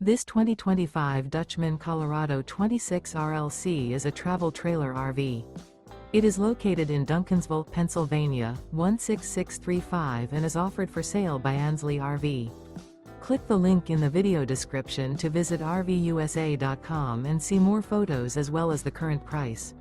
This 2025 Dutchmen Colorado 26 RLC is a travel trailer RV. It is located in Duncansville, Pennsylvania, 16635 and is offered for sale by Ansley RV. Click the link in the video description to visit RVUSA.com and see more photos as well as the current price.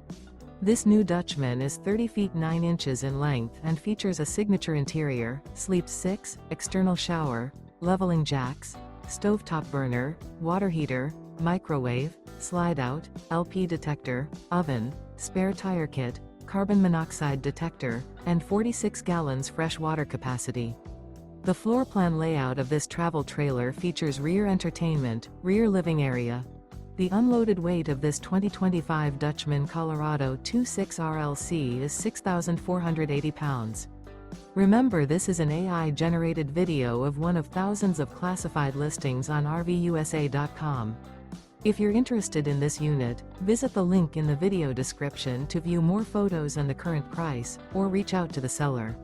This new Dutchmen is 30 feet 9 inches in length and features a signature interior, sleeps 6, external shower, leveling jacks, stovetop burner, water heater, microwave, slide-out, LP detector, oven, spare tire kit, carbon monoxide detector, and 46 gallons fresh water capacity. The floor plan layout of this travel trailer features rear entertainment, rear living area. The unloaded weight of this 2025 Dutchmen Colorado 26 RLC is 6,480 pounds. Remember, this is an AI-generated video of one of thousands of classified listings on RVUSA.com. If you're interested in this unit, visit the link in the video description to view more photos and the current price, or reach out to the seller.